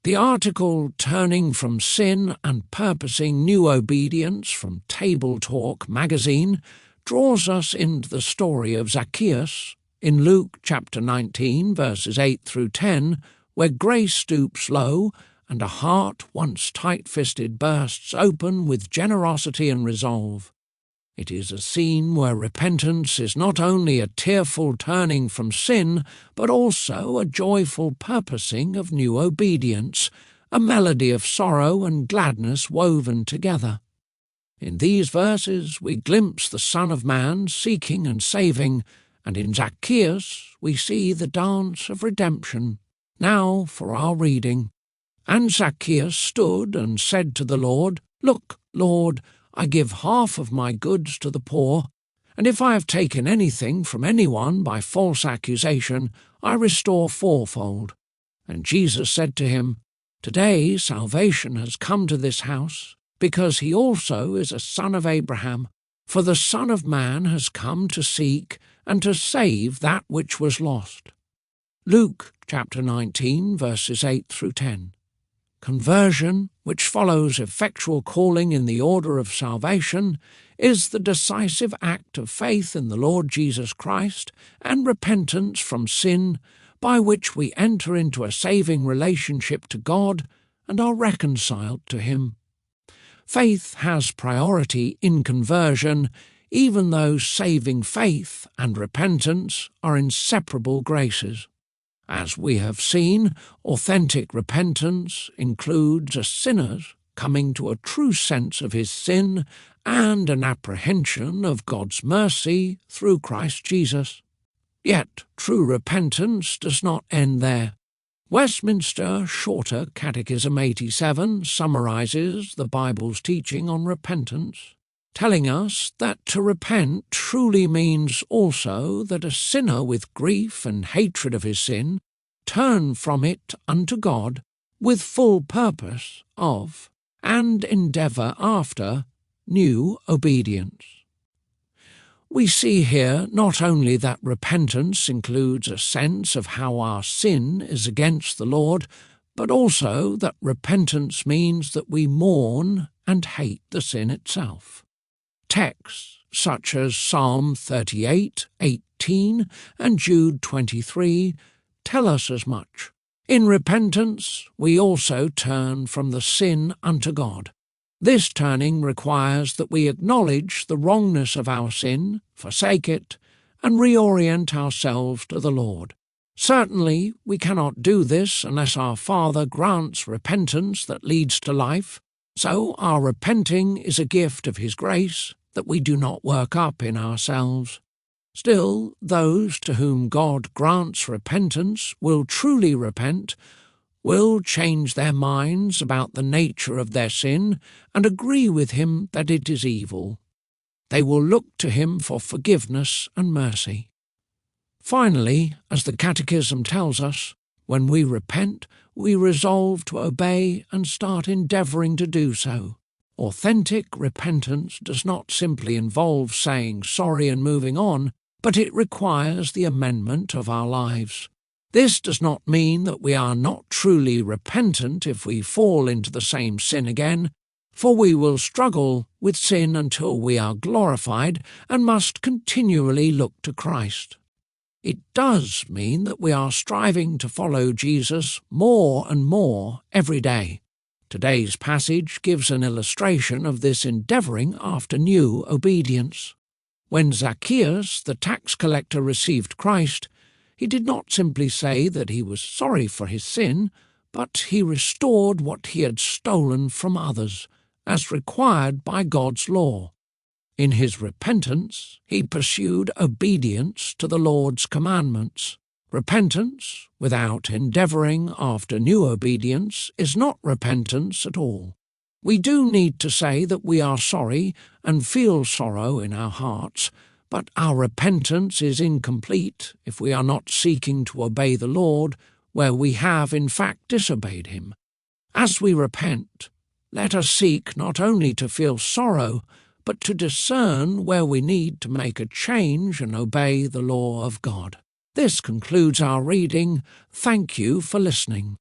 The article Turning from Sin and Purposing New Obedience from TableTalk Magazine draws us into the story of Zacchaeus in Luke chapter 19, verses 8 through 10, where grace stoops low and a heart once tight-fisted bursts open with generosity and resolve. It is a scene where repentance is not only a tearful turning from sin, but also a joyful purposing of new obedience, a melody of sorrow and gladness woven together. In these verses we glimpse the Son of Man seeking and saving, and in Zacchaeus we see the dance of redemption. Now for our reading. And Zacchaeus stood and said to the Lord, "Look, Lord, I give half of my goods to the poor, and if I have taken anything from anyone by false accusation, I restore fourfold." And Jesus said to him, "Today salvation has come to this house, because he also is a son of Abraham. For the Son of Man has come to seek and to save that which was lost." Luke chapter 19, verses 8 through 10. Conversion, which follows effectual calling in the order of salvation, is the decisive act of faith in the Lord Jesus Christ and repentance from sin, by which we enter into a saving relationship to God and are reconciled to Him. Faith has priority in conversion, even though saving faith and repentance are inseparable graces. As we have seen, authentic repentance includes a sinner's coming to a true sense of his sin and an apprehension of God's mercy through Christ Jesus. Yet true repentance does not end there. Westminster Shorter Catechism 87 summarizes the Bible's teaching on repentance, telling us that to repent truly means also that a sinner with grief and hatred of his sin turn from it unto God with full purpose of, and endeavour after, new obedience. We see here not only that repentance includes a sense of how our sin is against the Lord, but also that repentance means that we mourn and hate the sin itself. Texts such as Psalm 38:18 and Jude 23 tell us as much. In repentance, we also turn from the sin unto God. This turning requires that we acknowledge the wrongness of our sin, forsake it, and reorient ourselves to the Lord. Certainly, we cannot do this unless our Father grants repentance that leads to life, so our repenting is a gift of His grace that we do not work up in ourselves. Still, those to whom God grants repentance will truly repent, will change their minds about the nature of their sin and agree with Him that it is evil. They will look to Him for forgiveness and mercy. Finally, as the Catechism tells us, when we repent, we resolve to obey and start endeavouring to do so. Authentic repentance does not simply involve saying sorry and moving on, but it requires the amendment of our lives. This does not mean that we are not truly repentant if we fall into the same sin again, for we will struggle with sin until we are glorified and must continually look to Christ. It does mean that we are striving to follow Jesus more and more every day. Today's passage gives an illustration of this endeavouring after new obedience. When Zacchaeus, the tax collector, received Christ, he did not simply say that he was sorry for his sin, but he restored what he had stolen from others, as required by God's law. In his repentance, he pursued obedience to the Lord's commandments. Repentance, without endeavouring after new obedience, is not repentance at all. We do need to say that we are sorry and feel sorrow in our hearts, but our repentance is incomplete if we are not seeking to obey the Lord where we have in fact disobeyed Him. As we repent, let us seek not only to feel sorrow, but to discern where we need to make a change and obey the law of God. This concludes our reading. Thank you for listening.